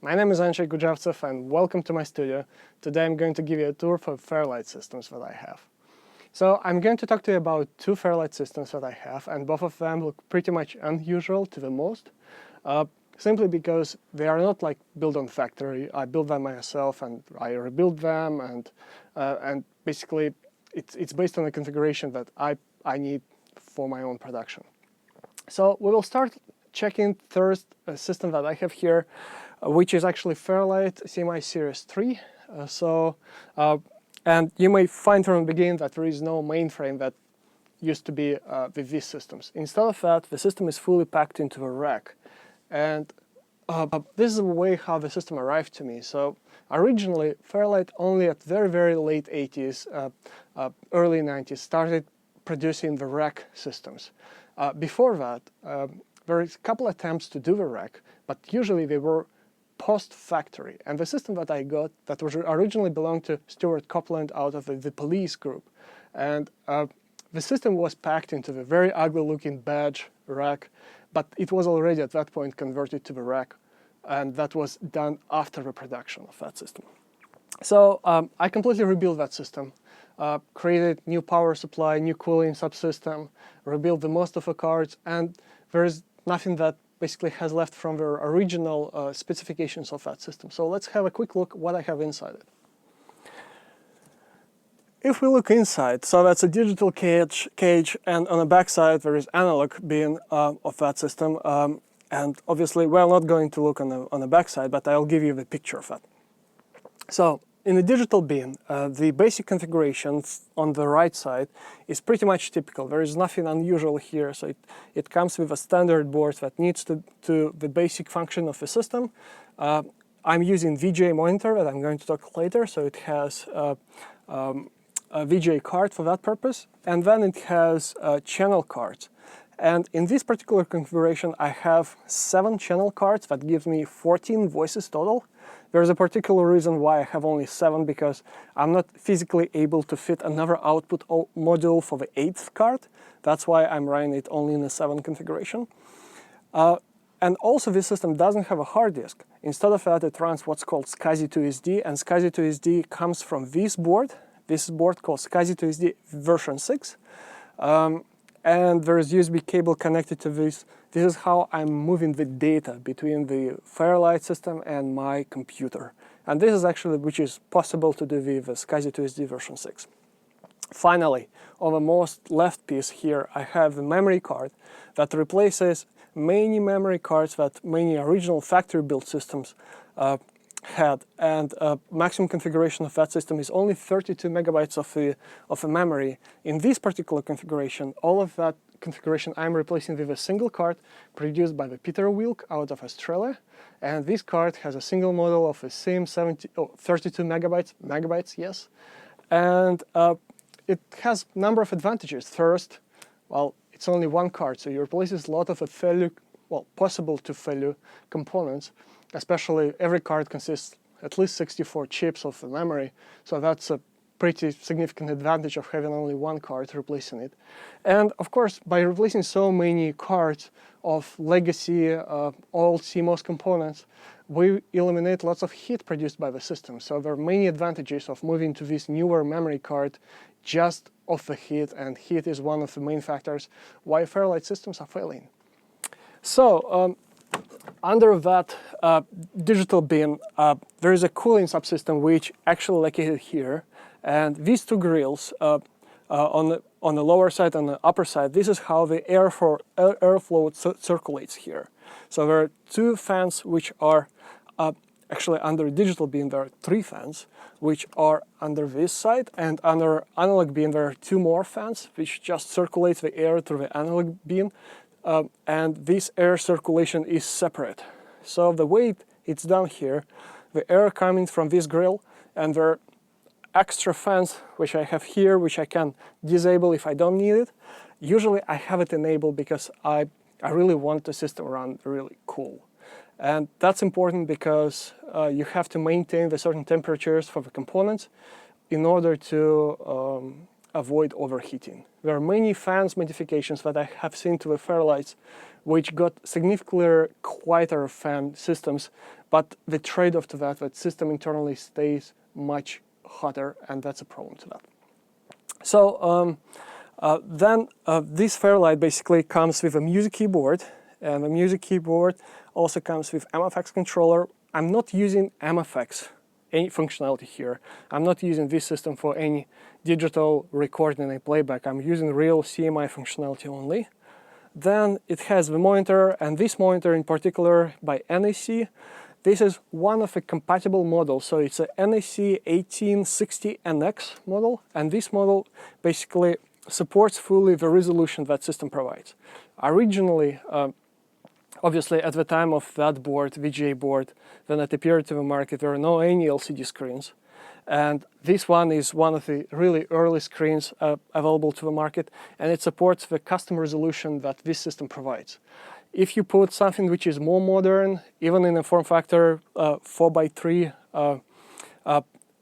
My name is Andrzej Gujavtsev and welcome to my studio. Today I'm going to give you a tour for Fairlight systems that I have. So I'm going to talk to you about two Fairlight systems that I have, and both of them look pretty much unusual to the most, simply because they are not like built on factory. I built them myself and I rebuilt them, and basically it's based on a configuration that I need for my own production. So we will start checking first a system that I have here, which is actually Fairlight CMI Series 3. And you may find from the beginning that there is no mainframe that used to be with these systems. Instead of that, the system is fully packed into a rack. And this is the way how the system arrived to me. So originally, Fairlight only at very, very late 80s, early 90s, started producing the rack systems. Before that, there were a couple attempts to do the rack, but usually they were post-factory. And the system that I got, that was originally belonged to Stuart Copeland out of the police group. And the system was packed into the very ugly-looking badge rack, but it was already at that point converted to the rack, and that was done after the production of that system. So I completely rebuilt that system, created new power supply, new cooling subsystem, rebuilt the most of the cards, and there is nothing that basically has left from the original specifications of that system. So let's have a quick look what I have inside it. If we look inside, so that's a digital cage, and on the back side there is analog bin of that system. And obviously we're not going to look on the back side, but I'll give you the picture of that. So in the digital bin, the basic configuration on the right side is pretty much typical. There is nothing unusual here. So it comes with a standard board that needs to the basic function of the system. I'm using VGA monitor that I'm going to talk later, so it has a VGA card for that purpose, and then it has channel cards. And in this particular configuration, I have 7 channel cards that give me 14 voices total. There's a particular reason why I have only 7, because I'm not physically able to fit another output module for the 8th card. That's why I'm running it only in a 7 configuration. And also this system doesn't have a hard disk. Instead of that, it runs what's called SCSI2SD, and SCSI2SD comes from this board called SCSI2SD version 6. And there is USB cable connected to this. This is how I'm moving the data between the Fairlight system and my computer. And this is actually which is possible to do with the SCSI2SD version 6. Finally, on the most left piece here, I have the memory card that replaces many memory cards that many original factory-built systems had, and maximum configuration of that system is only 32 megabytes of a memory. In this particular configuration, all of that configuration I'm replacing with a single card produced by the Peter Wilk out of Australia, and this card has a single model of a same 32 megabytes, yes, and it has a number of advantages. First, well, it's only one card, so it replaces a lot of possible to failure components. Especially every card consists at least 64 chips of the memory, so that's a pretty significant advantage of having only one card replacing it. And of course, by replacing so many cards of legacy old CMOS components, we eliminate lots of heat produced by the system. So there are many advantages of moving to this newer memory card just of the heat, and heat is one of the main factors why Fairlight systems are failing. So under that digital bin, there is a cooling subsystem which actually located here, and these two grills on the lower side and the upper side, this is how the airflow circulates here. So there are 2 fans which are actually under digital bin. There are 3 fans which are under this side, and under analog bin there are 2 more fans which just circulate the air through the analog bin. And this air circulation is separate. So the way it's done here, the air coming from this grill, and there are extra fans which I have here, which I can disable if I don't need it. Usually I have it enabled because I really want the system to run really cool. And that's important because you have to maintain the certain temperatures for the components in order to avoid overheating. There are many fans modifications that I have seen to the Fairlights which got significantly quieter fan systems, but the trade-off to that system internally stays much hotter, and that's a problem to that. So this Fairlight basically comes with a music keyboard, and the music keyboard also comes with MFX controller. I'm not using MFX, any functionality here. I'm not using this system for any digital recording and playback. I'm using real CMI functionality only. Then it has the monitor, and this monitor in particular by NAC. This is one of the compatible models, so it's a NAC 1860NX model, and this model basically supports fully the resolution that system provides. Originally, obviously at the time of that board, VGA board, when it appeared to the market, there were no any LCD screens. And this one is one of the really early screens available to the market, and it supports the custom resolution that this system provides. If you put something which is more modern, even in a form factor 4x3,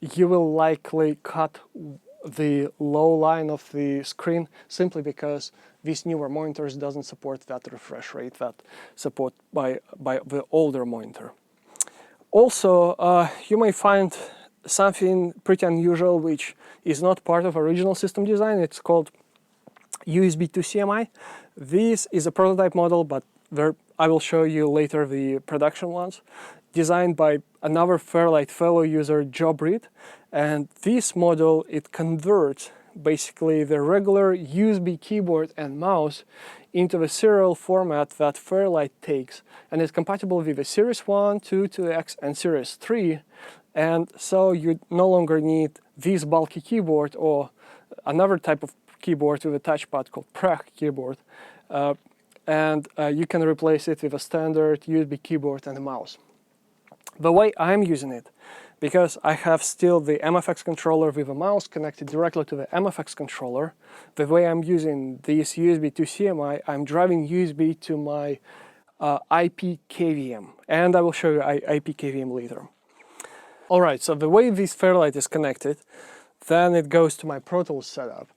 you will likely cut the low line of the screen simply because these newer monitors doesn't support that refresh rate that support by the older monitor. Also, you may find something pretty unusual which is not part of original system design. It's called USB to CMI. This is a prototype model, but I will show you later the production ones, designed by another Fairlight fellow user, Joe Britt. And this model, it converts basically the regular USB keyboard and mouse into the serial format that Fairlight takes, and it's compatible with the Series 1, 2, 2X, and Series 3. And so you no longer need this bulky keyboard or another type of keyboard with a touchpad called Prague keyboard. And you can replace it with a standard USB keyboard and a mouse. The way I'm using it, because I have still the MFX controller with a mouse connected directly to the MFX controller, the way I'm using this USB to CMI, I'm driving USB to my IP KVM, and I will show you IP KVM later. Alright, so the way this Fairlight is connected, then it goes to my Pro Tools setup.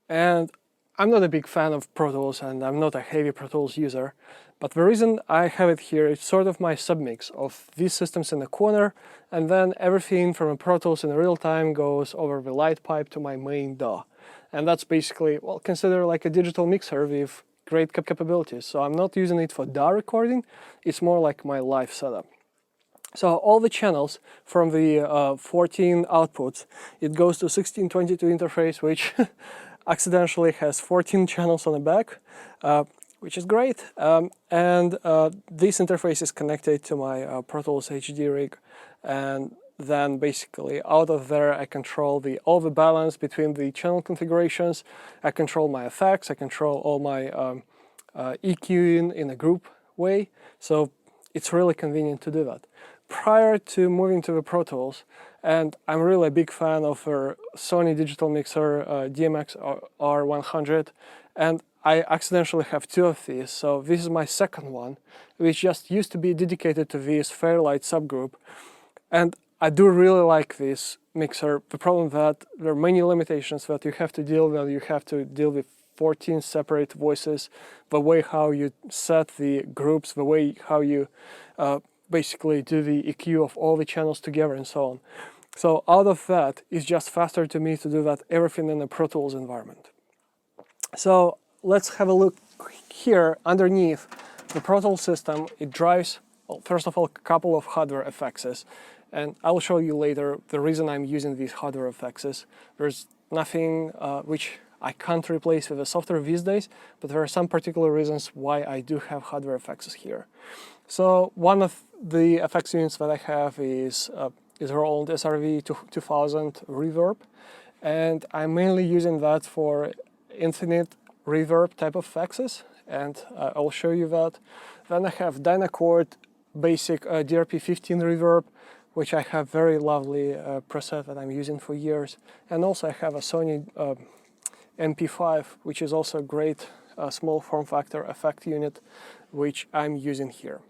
And I'm not a big fan of Pro Tools, and I'm not a heavy Pro Tools user, but the reason I have it here is sort of my submix of these systems in the corner, and then everything from a Pro Tools in real time goes over the light pipe to my main DAW. And that's basically, well, consider like a digital mixer with great capabilities. So I'm not using it for DAW recording, it's more like my live setup. So all the channels from the 14 outputs, it goes to 1622 interface, which accidentally has 14 channels on the back, which is great. And this interface is connected to my Pro Tools HD rig, and then basically out of there I control all the balance between the channel configurations. I control my effects, I control all my EQing in a group way, so it's really convenient to do that. Prior to moving to the Pro Tools, and I'm really a big fan of our Sony digital mixer DMX R100, and I accidentally have two of these, so this is my second one, which just used to be dedicated to this Fairlight subgroup. And I do really like this mixer. The problem that there are many limitations that you have to deal with. You have to deal with 14 separate voices, the way how you set the groups, the way how you basically do the EQ of all the channels together and so on. So out of that, it's just faster to me to do that everything in a Pro Tools environment. So let's have a look here underneath the Pro Tools system. It drives, well, first of all, a couple of hardware effects, and I will show you later the reason I'm using these hardware effects. There's nothing which I can't replace with the software these days, but there are some particular reasons why I do have hardware effects here. So one of the effects units that I have is Roland SRV 2000 reverb, and I'm mainly using that for infinite reverb type of effects, and I'll show you that. Then I have Dynacord basic DRP15 reverb, which I have very lovely preset that I'm using for years, and also I have a Sony MP5, which is also a great small form factor effect unit, which I'm using here.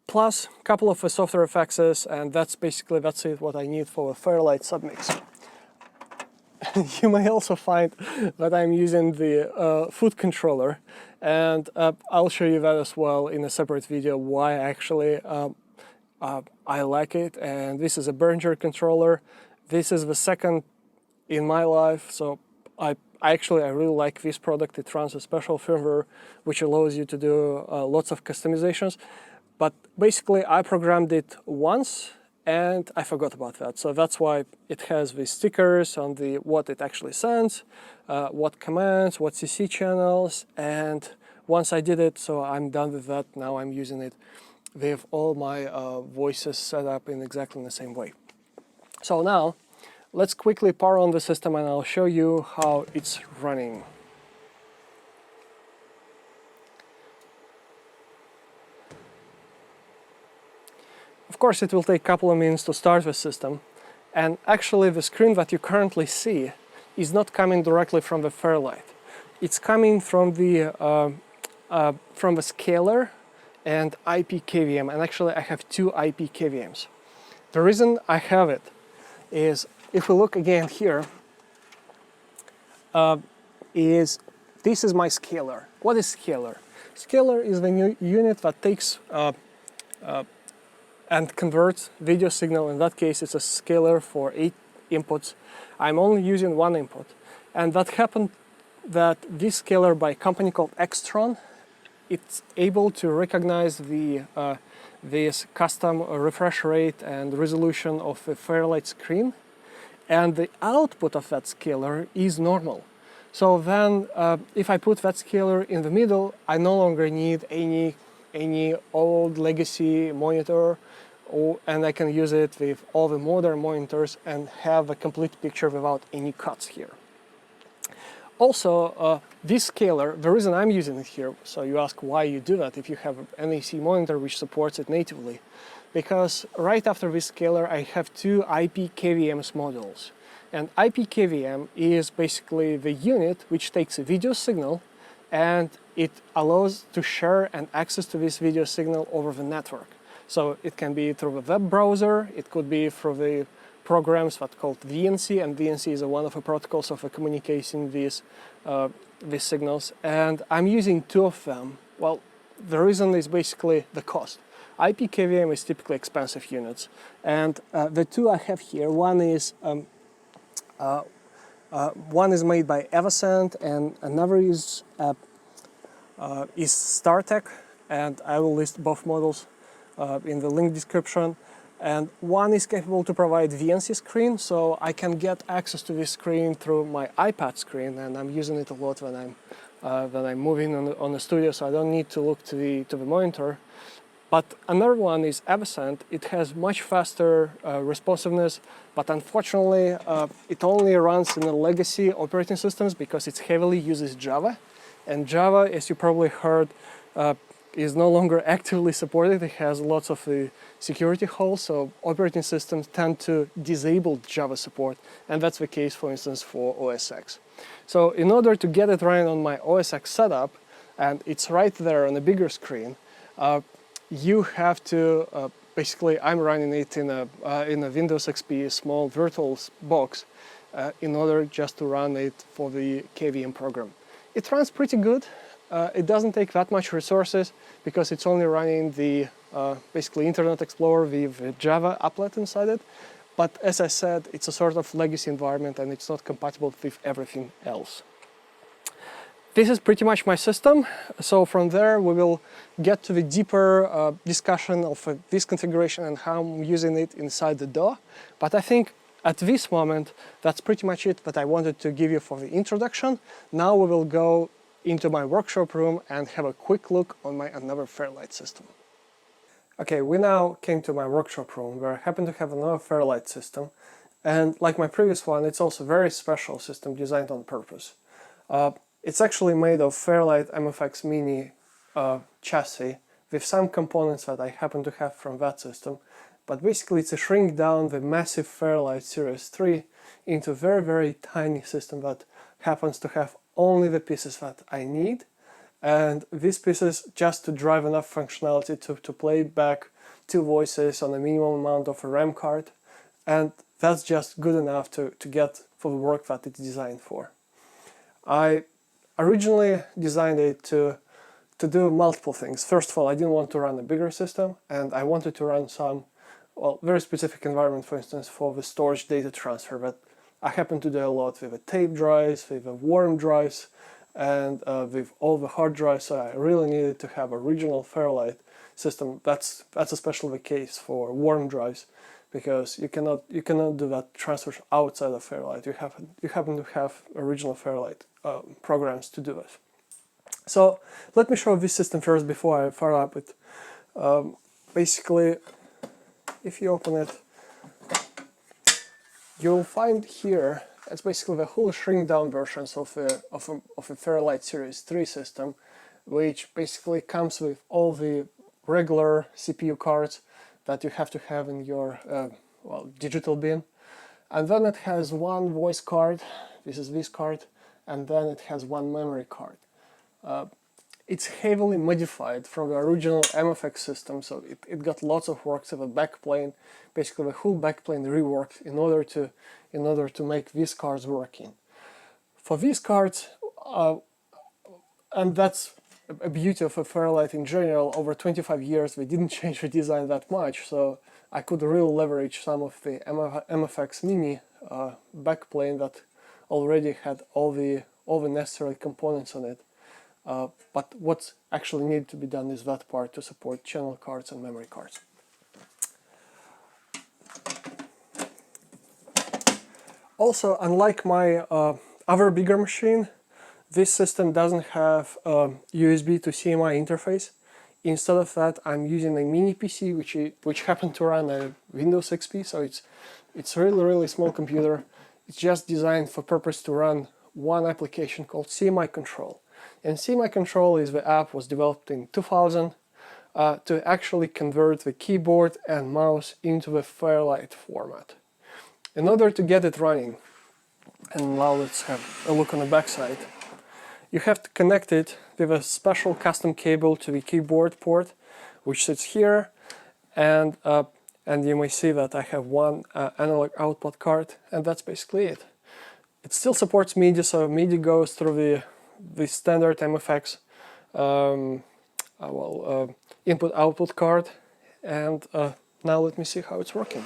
Plus a couple of software effects, and that's it what I need for a Fairlight submix. you may also find that I'm using the foot controller, and I'll show you that as well in a separate video why actually I like it. And this is a Behringer controller. This is the second in my life, so I really like this product. It runs a special firmware which allows you to do lots of customizations, but basically I programmed it once and I forgot about that. So that's why it has these stickers on the what it actually sends, what commands, what CC channels, and once I did it, so I'm done with that. Now I'm using it with all my voices set up in exactly the same way. So now let's quickly power on the system and I'll show you how it's running. Of course, it will take a couple of minutes to start the system, and actually the screen that you currently see is not coming directly from the Fairlight. It's coming from the scaler and IP KVM, and actually I have two IP KVMs. The reason I have it is, if we look again here, this is my scaler. What is scaler? Scaler is the new unit that takes and converts video signal. In that case, it's a scaler for 8 inputs. I'm only using one input. And that happened that this scaler by a company called Extron, it's able to recognize this custom refresh rate and resolution of a Fairlight screen. And the output of that scaler is normal. So then, if I put that scaler in the middle, I no longer need any old legacy monitor, and I can use it with all the modern monitors and have a complete picture without any cuts here. Also, this scaler, the reason I'm using it here, so you ask why you do that if you have an AC monitor which supports it natively, because right after this scaler I have two IP KVMs modules. And IP KVM is basically the unit which takes a video signal and it allows to share and access to this video signal over the network. So it can be through the web browser, it could be through the programs that are called VNC, and VNC is one of the protocols of communicating these signals. And I'm using two of them. Well, the reason is basically the cost. IP KVM is typically expensive units, and the two I have here, one is made by Evacent, and another is StarTech, and I will list both models in the link description. And one is capable to provide VNC screen, so I can get access to this screen through my iPad screen, and I'm using it a lot when I'm moving on the studio, so I don't need to look to the monitor. But another one is Evacent. It has much faster responsiveness, but unfortunately it only runs in the legacy operating systems because it heavily uses Java. And Java, as you probably heard, is no longer actively supported. It has lots of security holes, so operating systems tend to disable Java support, and that's the case, for instance, for OS X. So in order to get it running on my OS X setup, and it's right there on a bigger screen, you have to basically, I'm running it in a Windows XP small virtual box in order just to run it for the KVM program. It runs pretty good. It doesn't take that much resources because it's only running the basically Internet Explorer with Java applet inside it. But as I said, it's a sort of legacy environment and it's not compatible with everything else. This is pretty much my system. So from there we will get to the deeper discussion of this configuration and how I'm using it inside the DAW. But I think at this moment that's pretty much it that I wanted to give you for the introduction. Now we will go into my workshop room and have a quick look on my another Fairlight system. Okay, we now came to my workshop room where I happen to have another Fairlight system, and like my previous one, it's also a very special system designed on purpose. It's actually made of Fairlight MFX Mini chassis with some components that I happen to have from that system, but basically it's a shrink down the massive Fairlight Series 3 into a very, very tiny system that happens to have only the pieces that I need, and these pieces just to drive enough functionality to play back two voices on a minimum amount of a RAM card, and that's just good enough to get for the work that it's designed for. I originally designed it to do multiple things. First of all, I didn't want to run a bigger system, and I wanted to run some, well, very specific environment, for instance, for the storage data transfer that I happen to do a lot with the tape drives, with the worm drives, and with all the hard drives. So I really needed to have a regional Fairlight system. That's especially the case for worm drives, because you cannot do that transfer outside of Fairlight. You happen to have original Fairlight programs to do this. So let me show this system first before I fire up it. Basically, if you open it, you'll find here it's basically the whole shrink down versions of a Fairlight Series 3 system, which basically comes with all the regular CPU cards that you have to have in your well, digital bin, and then it has one voice card. This is this card, and then it has one memory card. It's heavily modified from the original MFX system, so it got lots of work to the backplane, basically the whole backplane reworked in order to make these cards working. For these cards, and that's a beauty of a Fairlight in general, over 25 years we didn't change the design that much, so I could really leverage some of the MFX Mini backplane that already had all the necessary components on it. But what's actually needed to be done is that part to support channel cards and memory cards. Also, unlike my other bigger machine, this system doesn't have a USB to CMI interface. Instead of that, I'm using a mini PC, which happened to run a Windows XP, so it's really small computer. It's just designed for purpose to run one application called CMI Control. And CMI Control is the app was developed in 2000 to actually convert the keyboard and mouse into the Fairlight format. In order to get it running, and now let's have a look on the backside, you have to connect it with a special custom cable to the keyboard port, which sits here, and you may see that I have one analog output card, and that's basically it. It still supports MIDI, so MIDI goes through the standard MFX input-output card, and now let me see how it's working.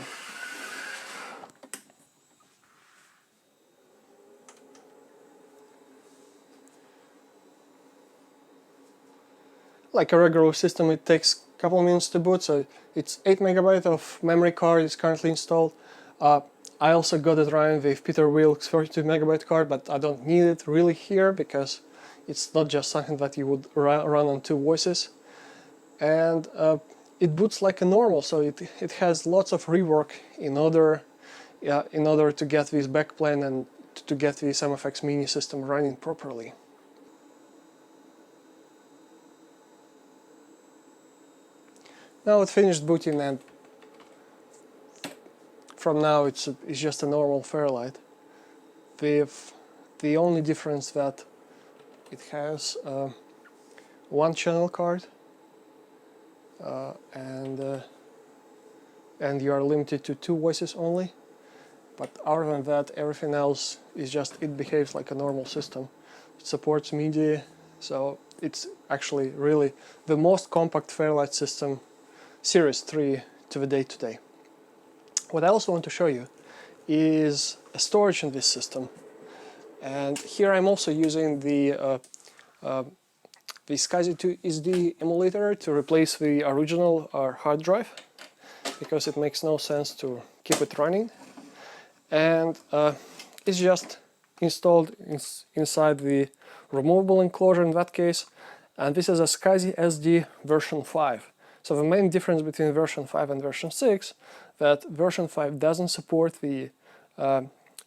Like a regular system, it takes a couple minutes to boot, so it's 8 MB of memory card is currently installed. I also got it running with Peter Wilk's 32 MB card, but I don't need it really here because it's not just something that you would run on two voices. And it boots like a normal, so it has lots of rework in order to get this backplane and to get this MFX Mini system running properly. Now it finished booting, and from now it's just a normal Fairlight. The only difference that it has one channel card, and you are limited to two voices only. But other than that, everything else is it behaves like a normal system. It supports MIDI, so it's actually really the most compact Fairlight system, Series 3, to the day today. What I also want to show you is a storage in this system, and here I'm also using the SCSI 2 SD emulator to replace the original hard drive, because it makes no sense to keep it running, and it's just installed inside the removable enclosure in that case, and this is a SCSI SD version 5. So the main difference between version 5 and version 6, that version 5 doesn't support the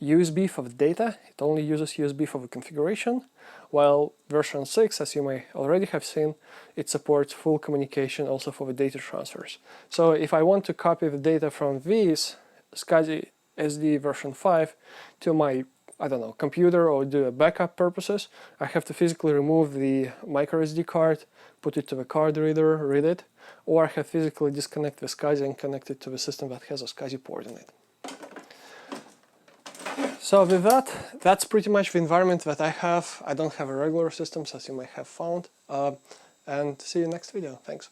USB for the data, it only uses USB for the configuration, while version 6, as you may already have seen, it supports full communication also for the data transfers. So if I want to copy the data from this SCSI SD version 5 to my, I don't know, computer or do a backup purposes, I have to physically remove the micro SD card, put it to the card reader, read it, or I have physically disconnect the SCSI and connect it to the system that has a SCSI port in it. So with that, that's pretty much the environment that I have. I don't have a regular systems, as you may have found. And see you next video. Thanks.